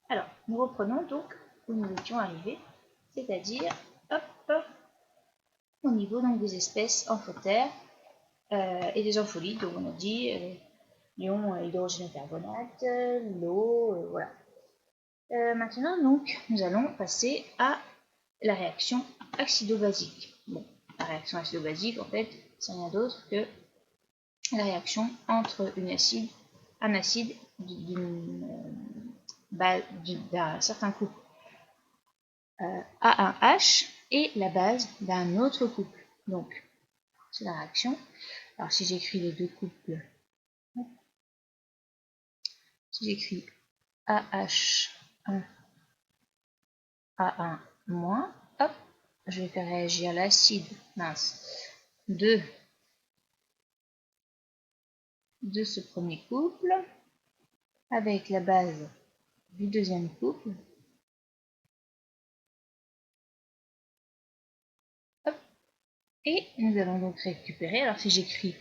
Alors, nous reprenons donc où nous étions arrivés, c'est-à-dire au niveau donc, des espèces amphotères et des ampholites. Donc on a dit l'ion hydrogène carbonate, l'eau, voilà. Maintenant donc nous allons passer à la réaction acido-basique. Bon, la réaction acido-basique en fait c'est rien d'autre que la réaction entre un acide d'un certain couple A1H et la base d'un autre couple. Donc, c'est la réaction. Alors, si j'écris les deux couples, si j'écris AH1, A1 moins, hop, je vais faire réagir l'acide, de ce premier couple avec la base du deuxième couple. Hop, et nous allons donc récupérer. Alors, si j'écris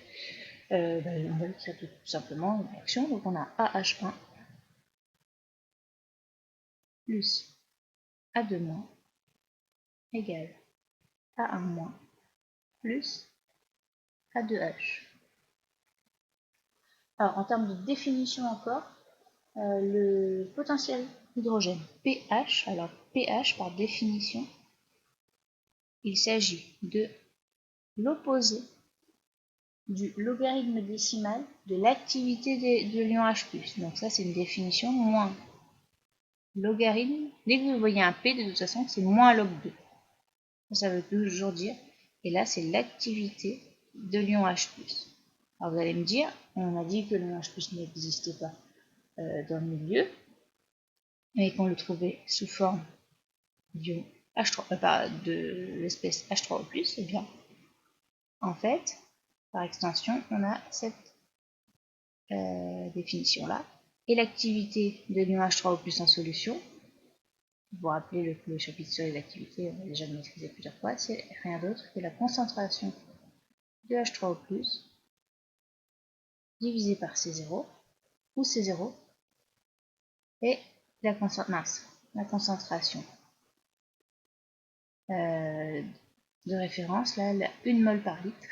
on va écrire tout simplement une réaction. Donc on a AH1 plus A2- égale A1- plus A2H. Alors en termes de définition encore, le potentiel hydrogène pH, alors pH par définition, il s'agit de l'opposé du logarithme décimal de l'activité de l'ion H+. Donc ça c'est une définition moins logarithme. Dès que vous voyez un P, de toute façon c'est moins log 2. Ça veut toujours dire, et là c'est l'activité de l'ion H+. Alors vous allez me dire, on a dit que l'ion H+ n'existait pas dans le milieu, et qu'on le trouvait sous forme d'ion H3, de l'espèce H3O+, et bien en fait, par extension, on a cette définition-là, et l'activité de l'ion H3O+ en solution. Vous vous rappelez le chapitre sur les activités, on a déjà maîtrisé plusieurs fois, c'est rien d'autre que la concentration de H3O+, divisé par C0, où C0 est la concentration de référence, là, 1 mol par litre.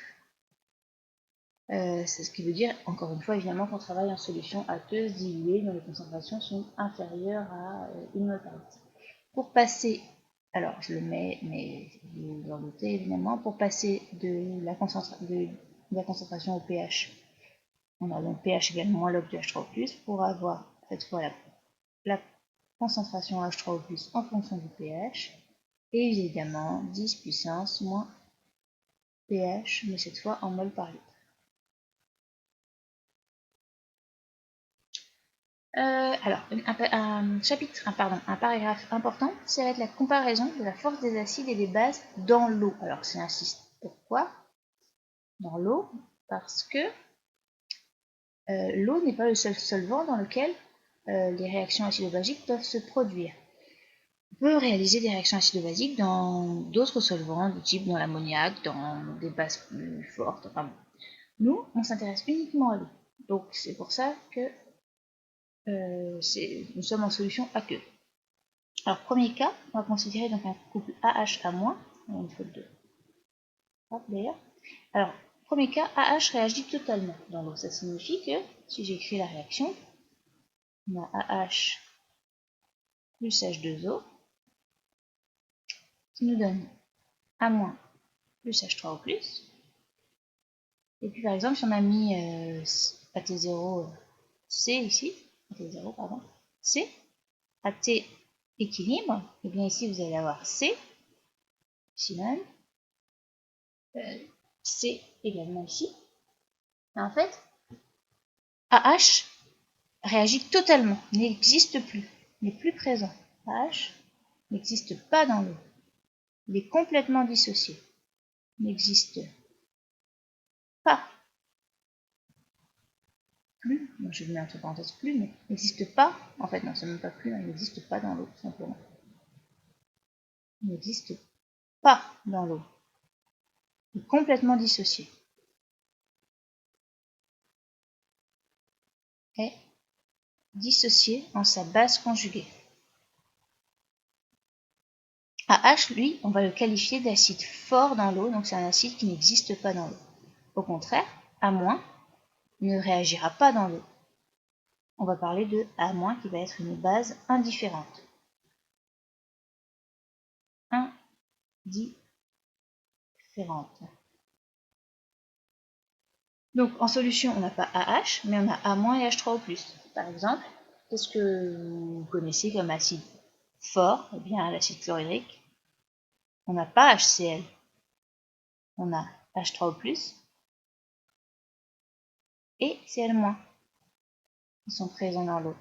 C'est ce qui veut dire, encore une fois, évidemment, qu'on travaille en solution aqueuse diluée dont les concentrations sont inférieures à 1 mol par litre. Pour passer, alors je le mets, mais vous vous en doutez évidemment, pour passer de la concentration au pH, on a donc pH égale moins log de H3O+, pour avoir cette fois la concentration H3O+, en fonction du pH, et évidemment 10 puissance moins pH, mais cette fois en mol par litre. Alors, un paragraphe important, ça va être la comparaison de la force des acides et des bases dans l'eau. Alors, j'insiste, pourquoi dans l'eau? Parce que l'eau n'est pas le seul solvant dans lequel les réactions acido-basiques peuvent se produire. On peut réaliser des réactions acido-basiques dans d'autres solvants, du type dans l'ammoniac, dans des bases plus fortes. Enfin, nous, on s'intéresse uniquement à l'eau. Donc, c'est pour ça que nous sommes en solution aqueuse. Alors, premier cas, on va considérer donc un couple AH-A-, une faute de d'ailleurs. Alors, premier cas, AH réagit totalement dans l'eau. Ça signifie que, si j'écris la réaction, on a AH plus H2O, qui nous donne A- plus H3O+. Et puis, par exemple, si on a mis AT0 C ici, AT0, pardon, C, AT équilibre, et bien ici, vous allez avoir C, ici même, C également ici. Et en fait, AH réagit totalement, n'existe plus, n'est plus présent. AH n'existe pas dans l'eau. Il est complètement dissocié. N'existe pas. Plus, je le mets entre parenthèses plus, mais n'existe pas. En fait, non, c'est même pas plus, il n'existe pas dans l'eau, tout simplement. Il n'existe pas dans l'eau. Il est complètement dissocié. Est dissocié en sa base conjuguée. AH, lui, on va le qualifier d'acide fort dans l'eau, donc c'est un acide qui n'existe pas dans l'eau. Au contraire, A- ne réagira pas dans l'eau. On va parler de A- qui va être une base indifférente. Indifférente. Donc en solution, on n'a pas AH, mais on a A- et H3O+. Par exemple, qu'est-ce que vous connaissez comme acide fort? Eh bien, l'acide chlorhydrique. On n'a pas HCl, on a H3O+, et Cl-, qui sont présents dans l'eau.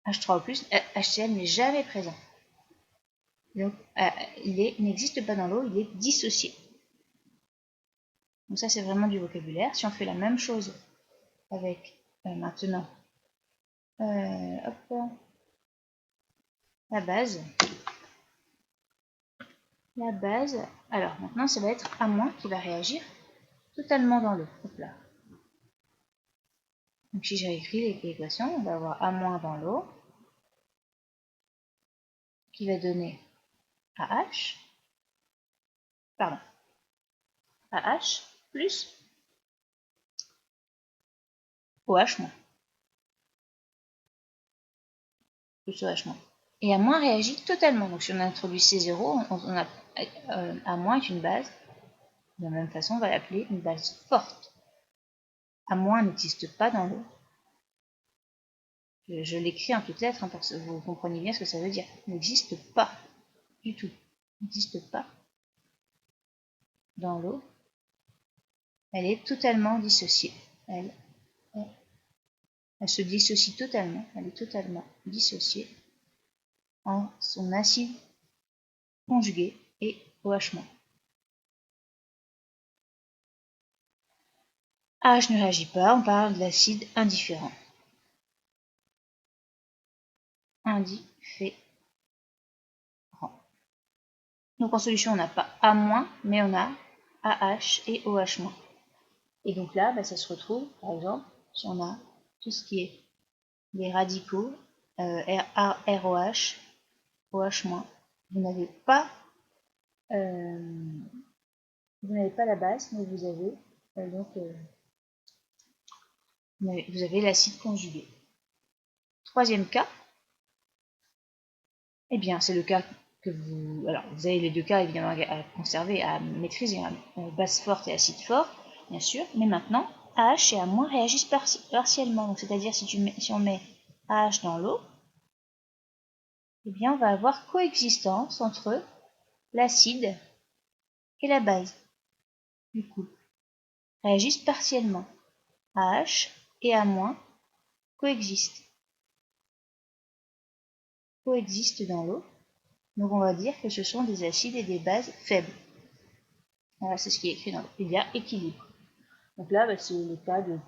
H3O+, HCl n'est jamais présent. Donc, il n'existe pas dans l'eau, il est dissocié. Donc ça, c'est vraiment du vocabulaire. Si on fait la même chose avec maintenant hop, la base. La base, alors maintenant, ça va être A- qui va réagir totalement dans l'eau. Hop là. Donc si j'ai écrit l'équation, on va avoir A- dans l'eau, qui va donner AH, pardon, AH plus OH-, plus OH-. Et A- réagit totalement. Donc si on introduit C0, on a A- est une base. De la même façon, on va l'appeler une base forte. A- n'existe pas dans l'eau. Je l'écris en toutes lettres, pour que vous compreniez bien ce que ça veut dire. N'existe pas du tout. N'existe pas dans l'eau. Elle est totalement dissociée. Elle se dissocie totalement. Elle est totalement dissociée en son acide conjugué et OH-. AH ne réagit pas, on parle de l'acide indifférent. Indifférent. Donc en solution, on n'a pas A-, mais on a AH et OH-. Et donc là, ça se retrouve, par exemple, si on a tout ce qui est les radicaux, ROH, OH-, vous n'avez pas la base, mais vous avez vous avez l'acide conjugué. Troisième cas, eh bien c'est le cas que vous... Alors vous avez les deux cas évidemment à conserver, à maîtriser, base forte et acide fort, bien sûr, mais maintenant AH et A- réagissent partiellement, c'est-à-dire si on met AH dans l'eau, eh bien on va avoir coexistence entre l'acide et la base du couple. Réagissent partiellement. AH et A- coexistent dans l'eau. Donc on va dire que ce sont des acides et des bases faibles. Voilà, c'est ce qui est écrit dans l'eau. Il y a équilibre. Donc là, c'est le cas de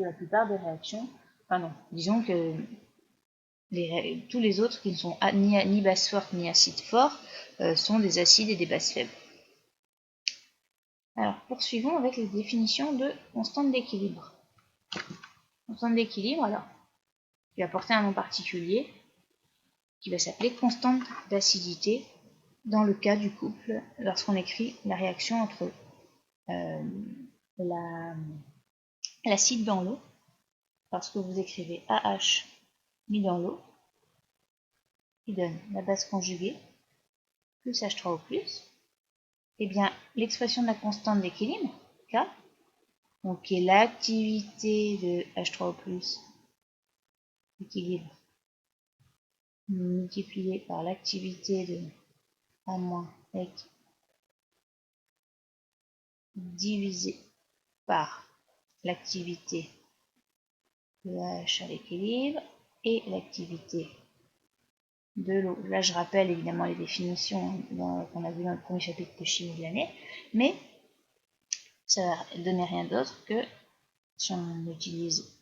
la plupart des réactions. Enfin non, disons que tous les autres qui ne sont ni base forte ni acide fort sont des acides et des bases faibles. Alors poursuivons avec les définitions de constante d'équilibre. Constante d'équilibre, alors, je vais apporter un nom particulier qui va s'appeler constante d'acidité dans le cas du couple lorsqu'on écrit la réaction entre l'acide dans l'eau. Lorsque vous écrivez AH mis dans l'eau, qui donne la base conjuguée plus H3O+, et bien l'expression de la constante d'équilibre, K, donc qui est l'activité de H3O+, équilibre, multiplié par l'activité de A- divisé par l'activité de H à l'équilibre et l'activité de l'eau. Là, je rappelle évidemment les définitions qu'on a vues dans le premier chapitre de chimie de l'année, mais ça ne donne rien d'autre que si on utilise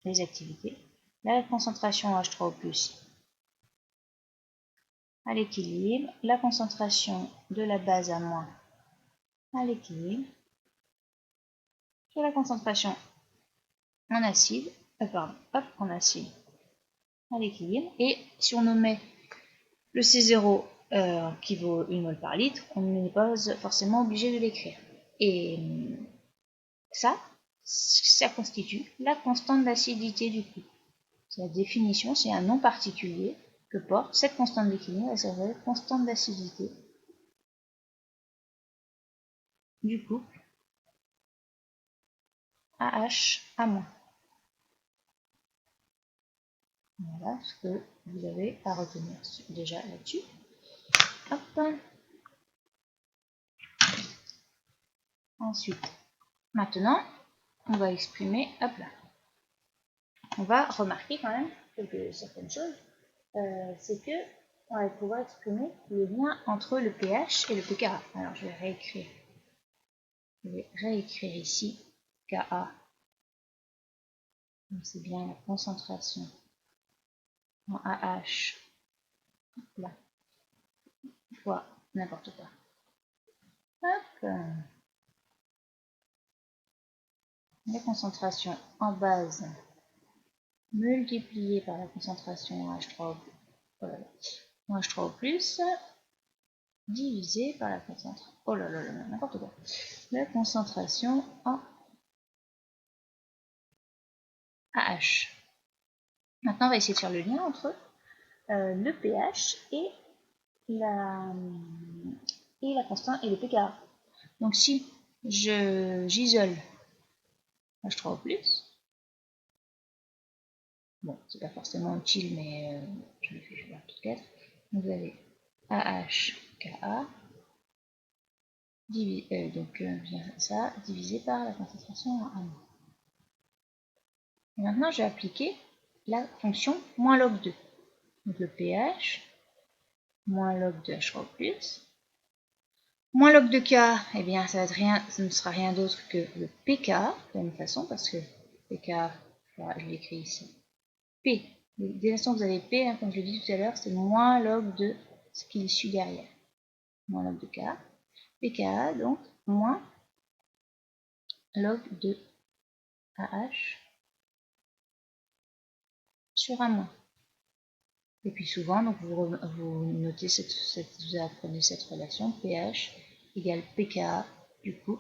les activités, la concentration H3O+, à l'équilibre, la concentration de la base A- à l'équilibre, sur la concentration en acide, en acide à l'équilibre. Et si on omet le C0 qui vaut 1 mol par litre, on n'est pas forcément obligé de l'écrire. Et ça constitue la constante d'acidité du couple. La définition, c'est un nom particulier que porte cette constante d'équilibre, elle s'appelle constante d'acidité du couple AH-A-. Voilà ce que vous avez à retenir déjà là-dessus. Hop. Ensuite, maintenant, on va exprimer, hop là. On va remarquer quand même certaines choses. C'est que on va pouvoir exprimer le lien entre le pH et le pKa. Alors je vais réécrire. Je vais réécrire ici Ka. Donc c'est bien la concentration en AH là, fois n'importe quoi. Hop. La concentration en base multipliée par la concentration en H3O+, en H3O+, divisé par la concentration, n'importe quoi, la concentration en AH. Maintenant, on va essayer de faire le lien entre le pH et la constante et le pKa. Donc si j'isole H3O+, bon, c'est pas forcément utile, mais je le fais peut-être. Donc vous avez AHKa, donc bien ça, divisé par la concentration en A-. Et maintenant, je vais appliquer la fonction moins log 2. Donc le pH, moins log de H3+, moins log de K, eh bien ça ne sera rien d'autre que le pK, de la même façon, parce que pK, je l'écris ici, P. Dès l'instant que vous avez P, hein, comme je l'ai dit tout à l'heure, c'est moins log de ce qui est suit derrière. Moins log de K. pKa, donc, moins log de AH sur A-. Et puis souvent, donc vous notez vous apprenez cette relation, pH égale pKa du coup,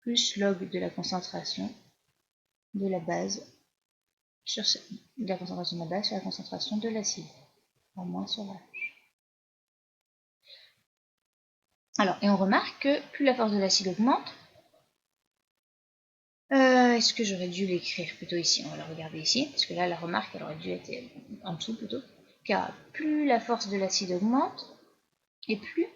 plus log de la concentration de la base sur la concentration de la base sur la concentration de l'acide, en moins sur H. Alors, et on remarque que plus la force de l'acide augmente, est-ce que j'aurais dû l'écrire plutôt ici? On va la regarder ici, parce que là, la remarque, elle aurait dû être en dessous plutôt. Car plus la force de l'acide augmente, et plus,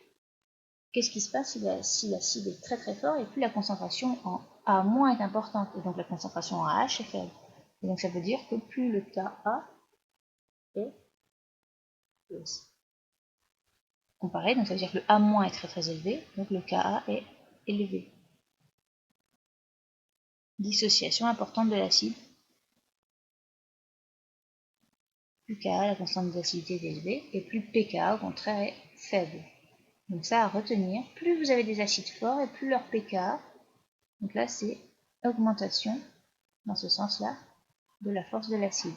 qu'est-ce qui se passe si l'acide est très très fort, et plus la concentration en A- est importante, et donc la concentration en H est faible. Et donc ça veut dire que plus le Ka est comparé, donc ça veut dire que le A- est très très élevé, donc le Ka est élevé. Dissociation importante de l'acide. Plus Ka, la constante d'acidité est élevée, et plus pKa, au contraire, est faible. Donc ça à retenir, plus vous avez des acides forts, et plus leur pKa, donc là c'est augmentation, dans ce sens-là, de la force de l'acide.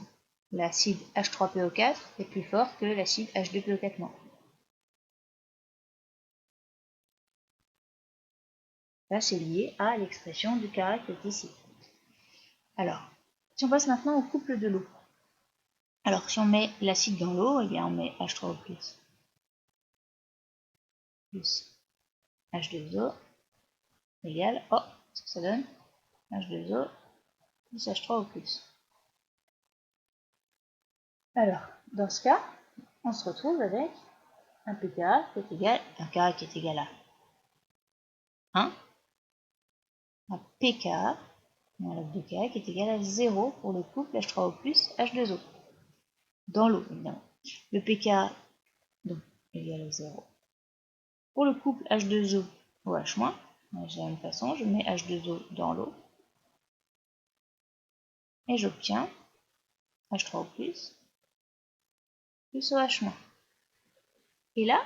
L'acide H3PO4 est plus fort que l'acide H2PO4-. Là c'est lié à l'expression du Ka qui est ici. Alors, si on passe maintenant au couple de l'eau. Alors, si on met l'acide dans l'eau, eh bien on met H3O+, plus H2O égale, ce que ça donne, H2O plus H3O+. Alors, dans ce cas, on se retrouve avec un pKa qui est égal, à 1, un pKa, un log de Ka qui est égal à 0 pour le couple H3O plus H2O. Dans l'eau, évidemment. Le pKa, donc, égal à 0. Pour le couple H2O ou H-, de la même façon, je mets H2O dans l'eau et j'obtiens H3O plus OH-. Et là,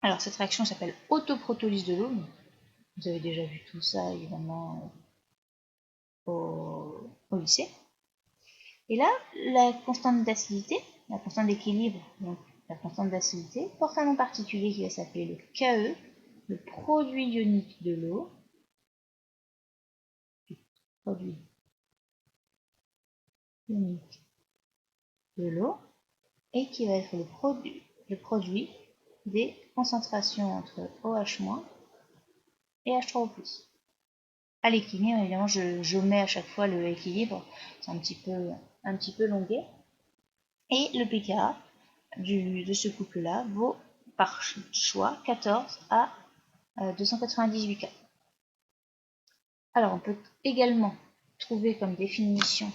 alors cette réaction s'appelle autoprotolyse de l'eau. Vous avez déjà vu tout ça, évidemment, au lycée. Et là, la constante d'acidité, la constante d'équilibre, donc la constante d'acidité, porte un nom particulier qui va s'appeler le KE, le produit ionique de l'eau, produit ionique de l'eau, et qui va être le produit des concentrations entre OH- et H3O+. À l'équilibre, évidemment, je mets à chaque fois le équilibre, c'est un petit peu longuet. Et le pKa de ce couple-là vaut par choix 14 à 298 K. Alors on peut également trouver comme définition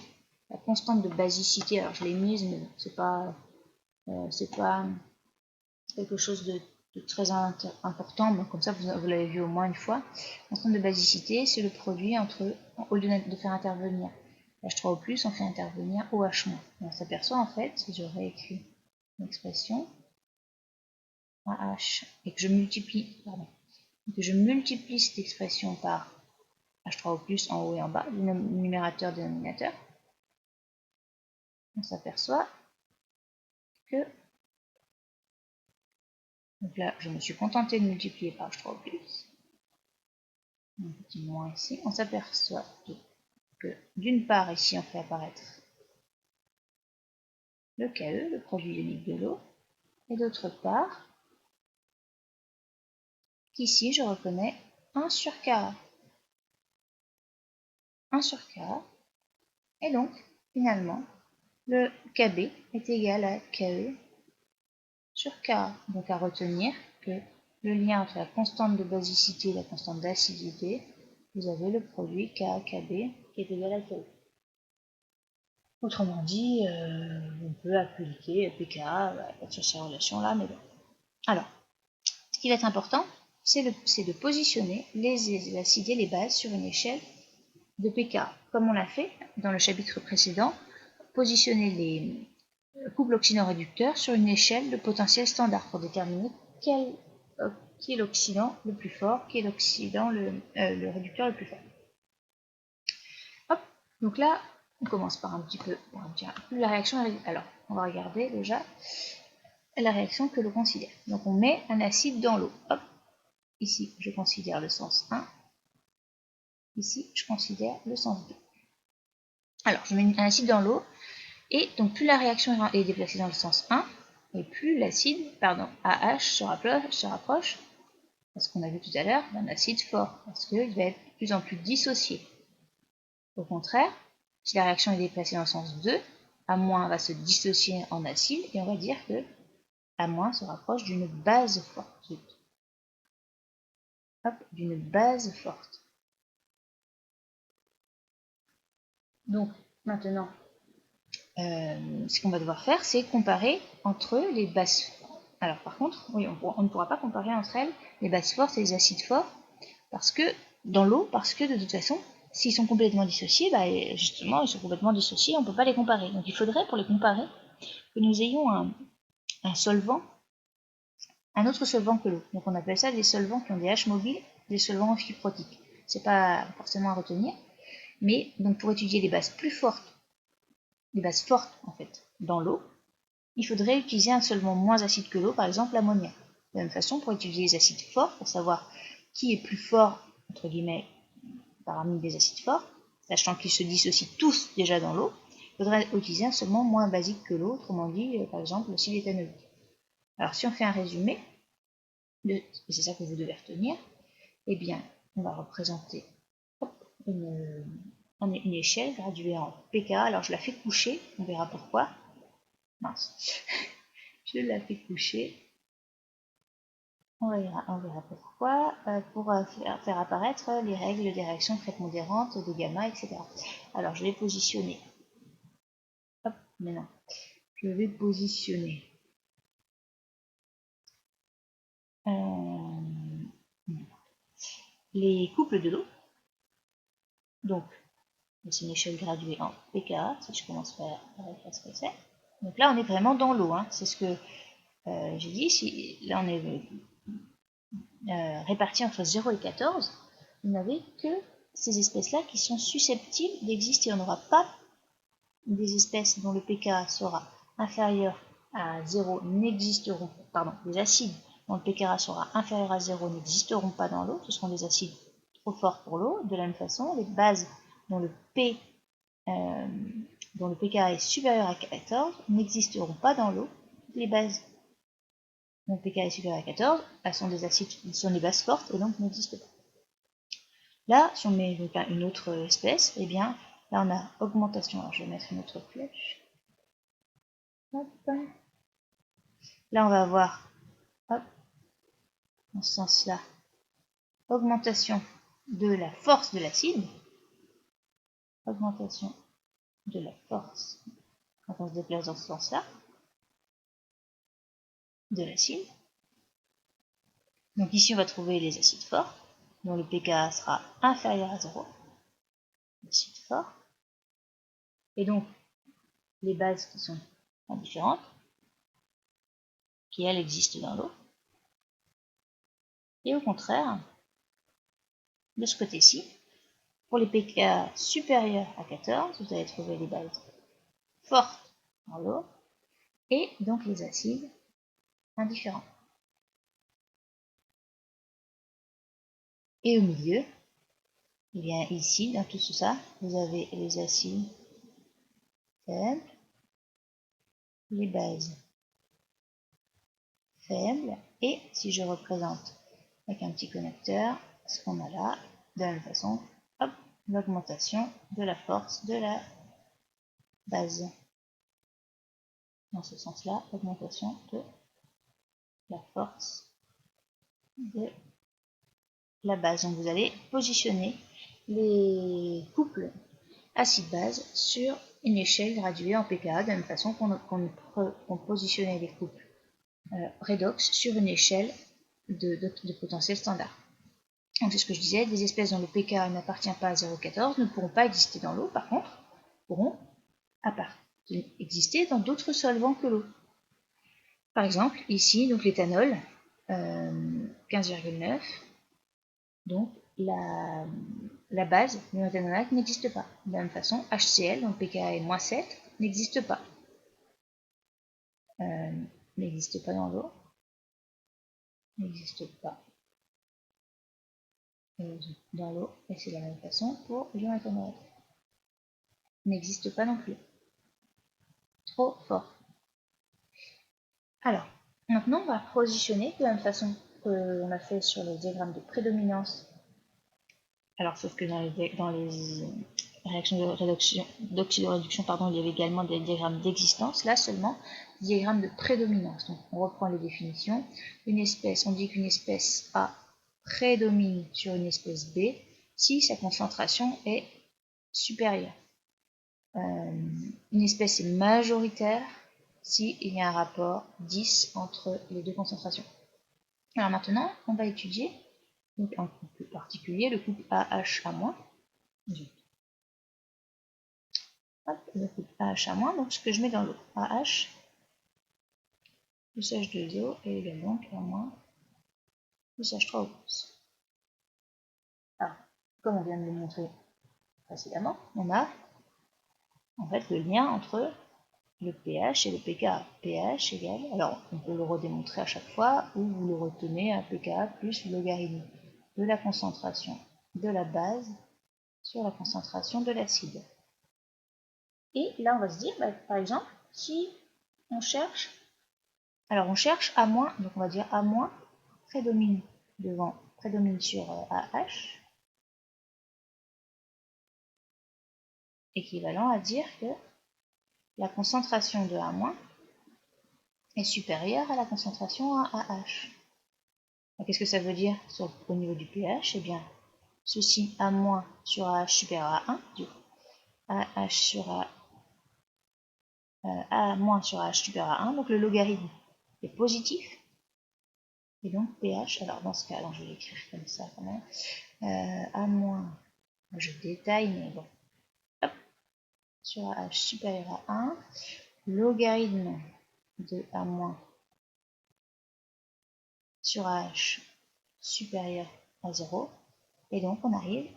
la constante de basicité. Alors je l'ai mise, mais c'est pas quelque chose de très important, mais comme ça vous l'avez vu au moins une fois. La constante de basicité, c'est le produit entre, au lieu de faire intervenir H3O+, on fait intervenir OH-. Et on s'aperçoit en fait, si je réécris l'expression, AH, et que je multiplie cette expression par H3O+, en haut et en bas, du numérateur dénominateur, on s'aperçoit que, donc là je me suis contenté de multiplier par H3O+, un petit moins ici, on s'aperçoit que d'une part ici on fait apparaître le KE, le produit ionique de l'eau, et d'autre part qu'ici je reconnais 1 sur Ka. 1 sur Ka, et donc finalement le Kb est égal à KE sur K. Donc à retenir que le lien entre la constante de basicité et la constante d'acidité, vous avez le produit KKB qui est égal à KE. Autrement dit, on peut appliquer pKa sur ces relations-là, mais bon. Alors, ce qui va être important, c'est de positionner les acides et les bases sur une échelle de pKa, comme on l'a fait dans le chapitre précédent, positionner les couple oxydant-réducteur sur une échelle de potentiel standard pour déterminer qui est l'oxydant le plus fort, qui est l'oxydant le réducteur le plus fort. Hop, donc là, on commence par un petit peu la réaction. Alors, on va regarder déjà la réaction que l'on considère. Donc, on met un acide dans l'eau. Hop, ici, je considère le sens 1. Ici, je considère le sens 2. Alors, je mets un acide dans l'eau. Et donc plus la réaction est déplacée dans le sens 1, et plus l'acide, AH se rapproche, parce qu'on a vu tout à l'heure, d'un acide fort, parce qu'il va être de plus en plus dissocié. Au contraire, si la réaction est déplacée dans le sens 2, A- va se dissocier en acide, et on va dire que A- se rapproche d'une base forte. Hop, d'une base forte. Donc, maintenant, ce qu'on va devoir faire, c'est comparer entre les bases. Alors par contre, oui, on ne pourra pas comparer entre elles les bases fortes et les acides forts dans l'eau, parce que de toute façon, s'ils sont complètement dissociés, justement, ils sont complètement dissociés, on ne peut pas les comparer. Donc il faudrait, pour les comparer, que nous ayons un solvant, un autre solvant que l'eau. Donc on appelle ça des solvants qui ont des H mobiles, des solvants amphiprotiques. C'est pas forcément à retenir, mais donc pour étudier les bases fortes en fait dans l'eau, il faudrait utiliser un solvant moins acide que l'eau, par exemple l'ammoniac. De la même façon, pour étudier les acides forts, pour savoir qui est plus fort, entre guillemets, parmi les acides forts, sachant qu'ils se dissocient tous déjà dans l'eau, il faudrait utiliser un solvant moins basique que l'eau, autrement dit, par exemple, l'acide éthanoïque. Alors, si on fait un résumé, et c'est ça que vous devez retenir, eh bien, on va représenter une échelle graduée en pKa. Alors, je la fais coucher, on verra pourquoi. Mince. Je la fais coucher. On verra pourquoi, pour faire apparaître les règles des réactions prépondérantes, des gamma, etc. Alors, je vais positionner. Hop, maintenant, je vais positionner les couples de l'eau. Donc, c'est une échelle graduée en pKa, si je commence par écrire ce que c'est. Donc là, on est vraiment dans l'eau, hein. C'est ce que j'ai dit. Là, on est réparti entre 0 et 14. Vous n'avez que ces espèces-là qui sont susceptibles d'exister. On n'aura pas des espèces dont le pKa sera inférieur à 0 n'existeront, pardon, des acides dont le pKa sera inférieur à 0 n'existeront pas dans l'eau, ce seront des acides trop forts pour l'eau. De la même façon, les bases dont le pKa est supérieur à 14 n'existeront pas dans l'eau. Les bases dont le pKa est supérieur à 14, elles sont des acides, sont des bases fortes et donc n'existent pas. Là, si on met donc une autre espèce, eh bien, là on a augmentation. Alors je vais mettre une autre flèche. Hop. Là on va avoir, hop, dans ce sens-là, augmentation de la force de l'acide. Augmentation de la force quand on se déplace dans ce sens-là de l'acide. Donc ici on va trouver les acides forts, dont le pKa sera inférieur à 0. Acides forts. Et donc les bases qui sont indifférentes, qui elles existent dans l'eau. Et au contraire, de ce côté-ci, pour les pKa supérieurs à 14, vous allez trouver les bases fortes dans l'eau et donc les acides indifférents. Et au milieu, eh bien ici, dans tout ça, vous avez les acides faibles, les bases faibles, et si je représente avec un petit connecteur, ce qu'on a là, de la même façon, hop, l'augmentation de la force de la base. Dans ce sens-là, augmentation de la force de la base. Donc vous allez positionner les couples acide-base sur une échelle graduée en pKa, de la même façon qu'on positionnait les couples redox sur une échelle de potentiel standard. Donc c'est ce que je disais, des espèces dont le pKa n'appartient pas à 0,14 ne pourront pas exister dans l'eau, par contre, pourront exister dans d'autres solvants que l'eau. Par exemple, ici, donc l'éthanol, 15,9, donc la base de l'éthanolate n'existe pas. De la même façon, HCl, donc pKa est moins 7, n'existe pas. N'existe pas dans l'eau. N'existe pas dans l'eau. Et c'est de la même façon pour l'ion-éthanolate. N'existe pas non plus. Trop fort. Alors, maintenant, on va positionner de la même façon qu'on a fait sur le diagramme de prédominance. Alors, sauf que dans les réactions d'oxydoréduction, il y avait également des diagrammes d'existence. Là, seulement, diagrammes de prédominance. Donc, on reprend les définitions. Une espèce, on dit qu'une espèce A prédomine sur une espèce B si sa concentration est supérieure. Une espèce est majoritaire s'il y a un rapport 10 entre les deux concentrations. Alors maintenant, on va étudier donc en particulier le couple AH-A-. Le couple AH-A-, donc ce que je mets dans l'eau, AH, plus H2O et également A-, plus H3O+. Alors, comme on vient de le montrer précédemment, on a en fait le lien entre le pH et le pKa. pH égale, alors on peut le redémontrer à chaque fois, ou vous le retenez à pKa plus le logarithme de la concentration de la base sur la concentration de l'acide. Et là on va se dire, par exemple, si on cherche, alors on cherche A-, donc on va dire A- prédomine sur AH, équivalent à dire que la concentration de A- est supérieure à la concentration à AH. Qu'est-ce que ça veut dire au niveau du pH? Eh bien, ceci A- sur AH supérieur à 1, du AH sur A- sur AH supérieur à 1, donc le logarithme est positif. Et donc pH, alors dans ce cas, alors je vais l'écrire comme ça quand même, A-, je détaille, mais bon, hop, sur AH supérieur à 1, logarithme de A- sur AH supérieur à 0, et donc on arrive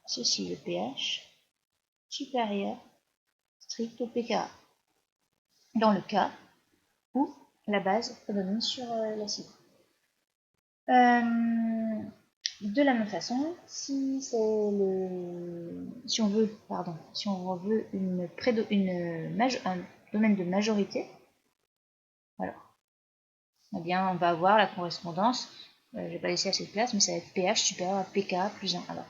ceci le pH supérieur strict au pKa, dans le cas où la base prédomine sur l'acide. De la même façon, si on veut un domaine de majorité, alors, eh bien, on va avoir la correspondance, je ne vais pas laisser assez de place, mais ça va être pH supérieur à pKa plus 1. Alors,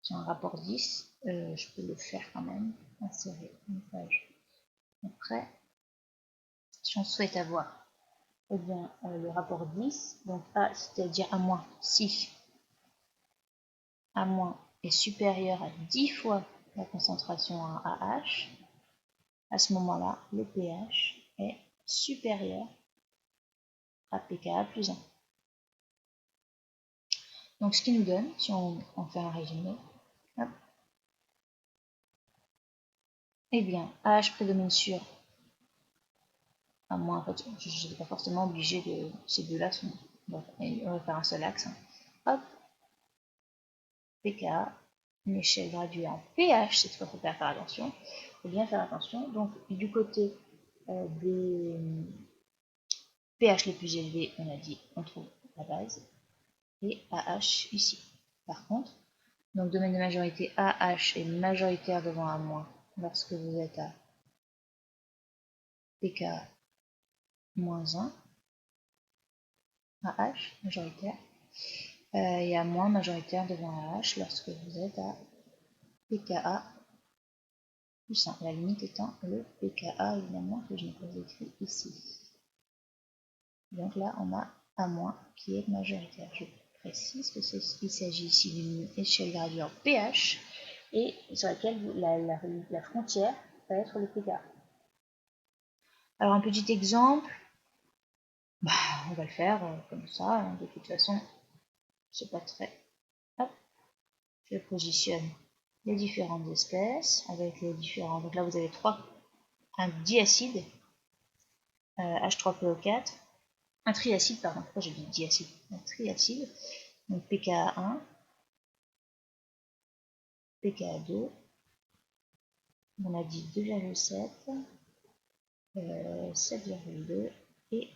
j'ai un rapport 10, je peux le faire quand même, insérer une page. Après, si on souhaite avoir eh bien, le rapport 10, donc A, c'est-à-dire à moins, si A- est supérieur à 10 fois la concentration en AH, à ce moment-là, le pH est supérieur à pKa plus 1. Donc ce qui nous donne, si on fait un résumé, hop, eh bien, AH prédomine sur A-, en fait, je n'ai pas forcément obligé de ces deux-là, on va faire un seul axe. Hop, pKa, une échelle graduée en pH, cette fois il faut faire attention, il faut bien faire attention. Donc du côté des pH les plus élevés, on a dit, on trouve la base, et AH ici. Par contre, donc domaine de majorité AH est majoritaire devant A- lorsque vous êtes à pKa moins 1, AH majoritaire, et A- majoritaire devant AH lorsque vous êtes à pKa plus 1. La limite étant le pKa, évidemment, que je n'ai pas écrit ici. Donc là, on a A- qui est majoritaire. Je précise qu'il s'agit ici d'une échelle graduée en pH et sur laquelle la frontière va être le pKa. Alors un petit exemple, on va le faire comme ça, hein, de toute façon, c'est pas très... Hop, je positionne les différentes espèces avec les différents... Donc là, vous avez un diacide, H3PO4, un triacide, pardon, pourquoi j'ai dit diacide? Un triacide, donc pKa1, pKa2, on a dit 2,7, 7,2 et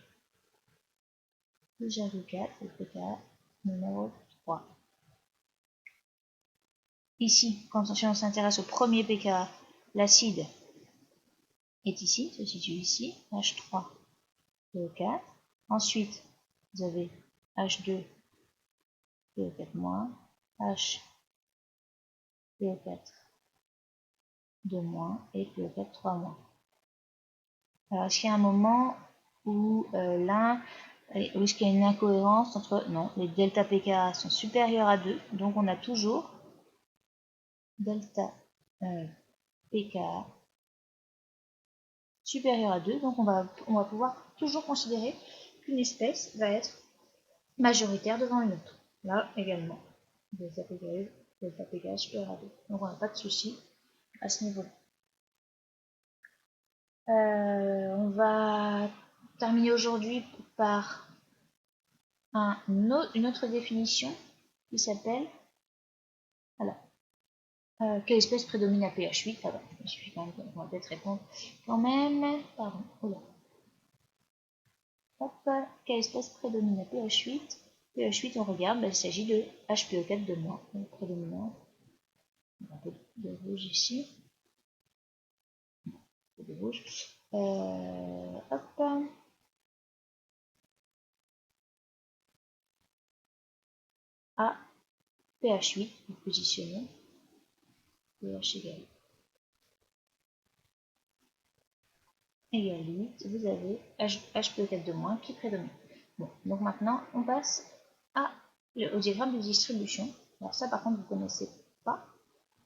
2,4, le pKa numéro 3. Ici, quand on s'intéresse au premier pKa, l'acide est ici, se situe ici, H3PO4. Ensuite, vous avez H2PO4-, HPO4 2- et PO4 3-. Alors, est-ce qu'il y a un moment où est-ce qu'il y a une incohérence entre... Non, les delta pKa sont supérieurs à 2, donc on a toujours delta pKa supérieur à 2, donc on va pouvoir toujours considérer qu'une espèce va être majoritaire devant une autre. Là également, delta pKa supérieur à 2. Donc on n'a pas de souci à ce niveau-là. On va terminer aujourd'hui par une autre définition qui s'appelle... Alors, quelle espèce prédomine à pH 8? Alors, je suis quand même, on va peut-être répondre quand même. Pardon, oula. Hop, quelle espèce prédomine à pH 8? pH 8, on regarde, il s'agit de HPO4 donc prédominant. Un peu de rouge ici. Un peu de rouge. Hop. À pH 8, vous positionnez pH égale 8, vous avez HPO4 qui prédomine. Bon, donc maintenant, on passe au diagramme de distribution. Alors ça, par contre, vous ne connaissez pas,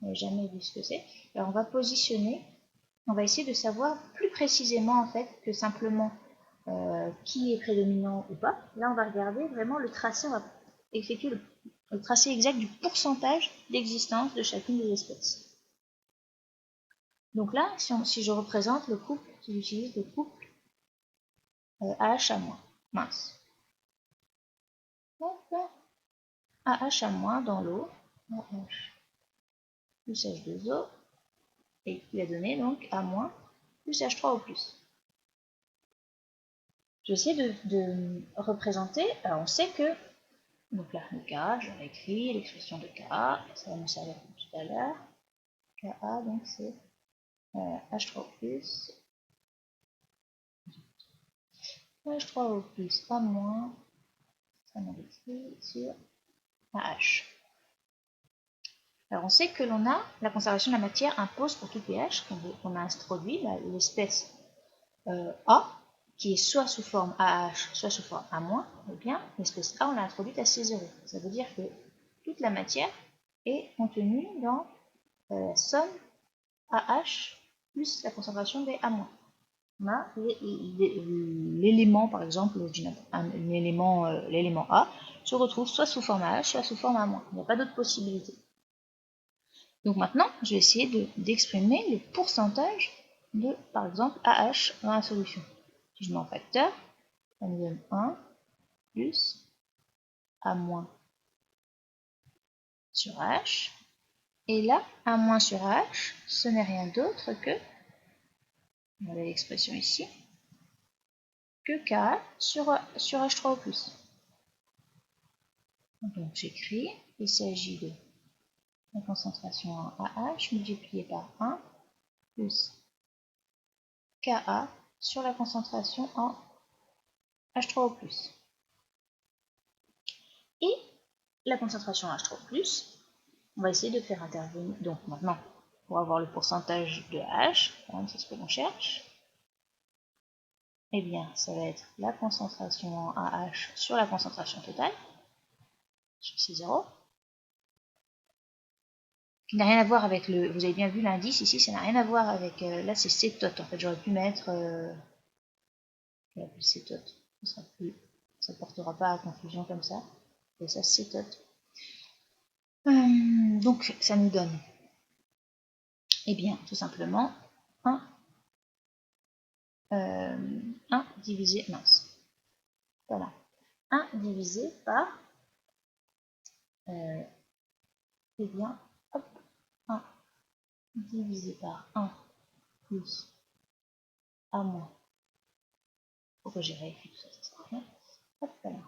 vous n'avez jamais vu ce que c'est. Alors on va positionner, on va essayer de savoir plus précisément en fait que simplement qui est prédominant ou pas. Là, on va regarder vraiment le tracé, on va effectuer le tracé exact du pourcentage d'existence de chacune des espèces. Donc là, si je représente le couple, si j'utilise le couple AH à-, mince. Hop, AH à- dans l'eau, plus H2O, et qui va donner donc A- plus H3O+. Je vais essayer de représenter, alors on sait que, donc là, le K, j'aurais écrit l'expression de K, ça va nous servir comme tout à l'heure. Ka, donc c'est H3O+, H3O+, A-, ça m'a écrit sur AH. Alors on sait que l'on a la conservation de la matière impose pour tout pH qu'on a introduit l'espèce A, qui est soit sous forme AH, soit sous forme A-, et bien l'espèce A on l'a introduite à C0. Ça veut dire que toute la matière est contenue dans la somme AH plus la concentration des A-. On a l'élément, par exemple, l'élément A se retrouve soit sous forme AH, soit sous forme A-. Il n'y a pas d'autre possibilité. Donc maintenant, je vais essayer d'exprimer le pourcentage de, par exemple, AH dans la solution. Si je mets en facteur, ça me donne 1 plus A- sur H. Et là, A- sur H, ce n'est rien d'autre que, on a l'expression ici, que Ka sur H3O+. Donc j'écris, il s'agit de la concentration en AH multipliée par 1 plus Ka sur la concentration en H3O+. Et la concentration en H3O+, on va essayer de faire intervenir, donc maintenant, pour avoir le pourcentage de H, c'est ce que l'on cherche, eh bien, ça va être la concentration en AH sur la concentration totale, sur C0, qui n'a rien à voir avec le, vous avez bien vu l'indice ici, ça n'a rien à voir avec, là c'est C tot, en fait j'aurais pu mettre, C tot, ça ne portera pas à confusion comme ça, et ça C tot. Donc ça nous donne, eh bien, tout simplement, 1 divisé, mince, voilà, 1 divisé par, eh bien, hop, 1 divisé par 1 plus A-. Pourquoi j'ai réécrit tout ça, ça sera rien. Hop, voilà.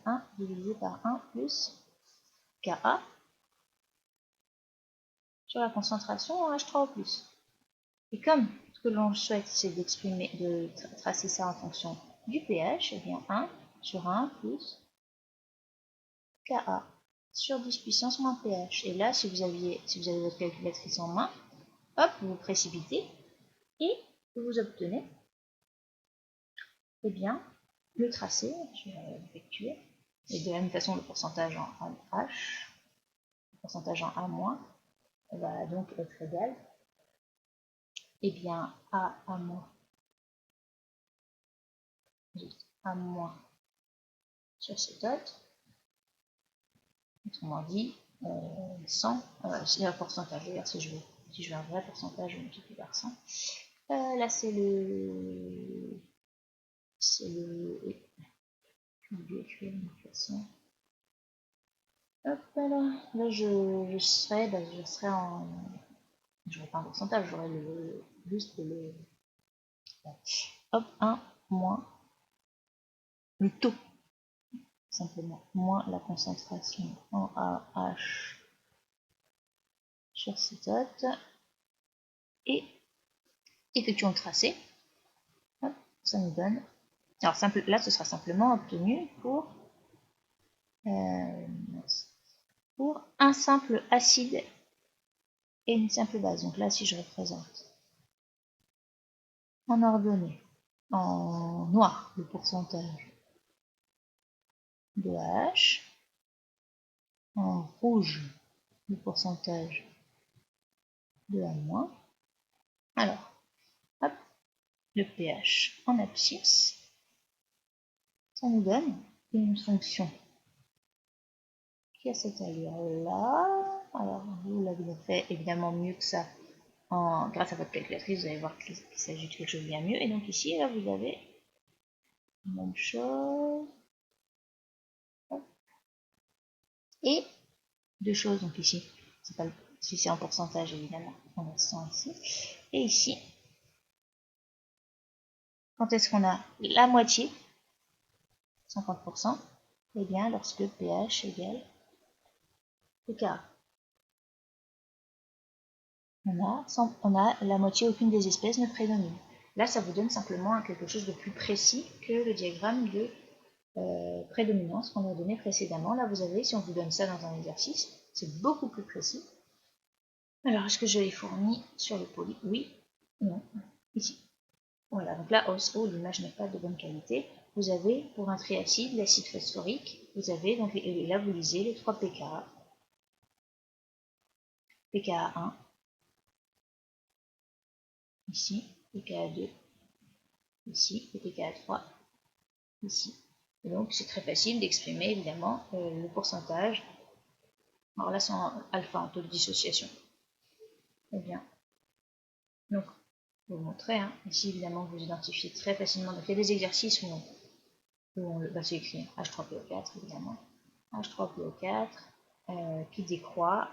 1 divisé par 1 plus Ka sur la concentration en H3O+. Et comme ce que l'on souhaite, c'est d'exprimer, de tracer ça en fonction du pH, et bien 1 sur 1 plus Ka sur 10 puissance moins pH. Et là, si vous avez votre calculatrice en main, hop, vous vous précipitez et vous obtenez, eh bien, le tracé, je vais l'effectuer, et de la même façon, le pourcentage en H, le pourcentage en A- va donc être égal, eh bien, A- sur C tot, autrement dit, 100, c'est un pourcentage, d'ailleurs, si je veux un vrai pourcentage, je multiplie par 100. Là, c'est le, oui, j'ai oublié d'écrire une façon. Hop là je serai en, j'aurai pas un pourcentage, j'aurai juste le, hop, 1 moins le taux, simplement, moins la concentration en AH sur C tot, et effectuons le tracé. Hop, ça nous donne, alors là ce sera simplement obtenu pour un simple acide et une simple base. Donc là, si je représente en ordonnée, en noir, le pourcentage de H, en rouge, le pourcentage de A-. Alors, hop, le pH en abscisse, ça nous donne une fonction qui a cette allure-là. Alors, vous l'avez fait évidemment mieux que ça grâce à votre calculatrice, vous allez voir qu'il s'agit de quelque chose de bien mieux. Et donc ici, là, vous avez la même chose. Et deux choses, donc ici, si c'est en pourcentage évidemment, on a 100 ici. Et ici, quand est-ce qu'on a la moitié, 50%, et bien lorsque pH égale pKa. On a la moitié, aucune des espèces ne prédomine. Là, ça vous donne simplement quelque chose de plus précis que le diagramme de prédominance qu'on a donné précédemment. Là, vous avez, si on vous donne ça dans un exercice, c'est beaucoup plus précis. Alors, est-ce que je l'ai fourni sur le poly? Oui, non, ici. Voilà, donc là, l'image n'est pas de bonne qualité. Vous avez, pour un triacide, l'acide phosphorique, vous avez, donc, et là, vous lisez les 3 pKa. pKa1, ici, pKa2, ici, et pKa3, ici. Et donc, c'est très facile d'exprimer, évidemment, le pourcentage en relation alpha, en taux de dissociation. Eh bien, donc, je vais vous montrer, hein. Ici, évidemment, vous identifiez très facilement. Donc, il y a des exercices où on c'est écrit H3PO4, évidemment. H3PO4 qui décroît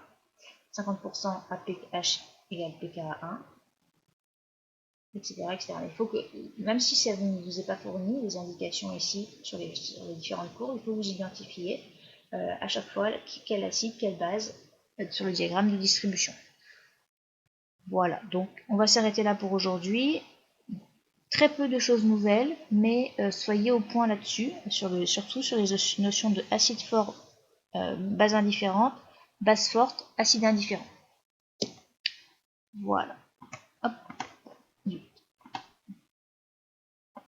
50% à pH égale pKa1, etc., etc. Il faut que, même si ça ne vous est pas fourni, les indications ici sur les différentes courbes, il faut vous identifier à chaque fois quel acide, quelle base sur le diagramme de distribution. Voilà, donc on va s'arrêter là pour aujourd'hui. Très peu de choses nouvelles, mais soyez au point là-dessus, surtout sur les notions de acide fort, base indifférente, base forte, acide indifférent. Voilà.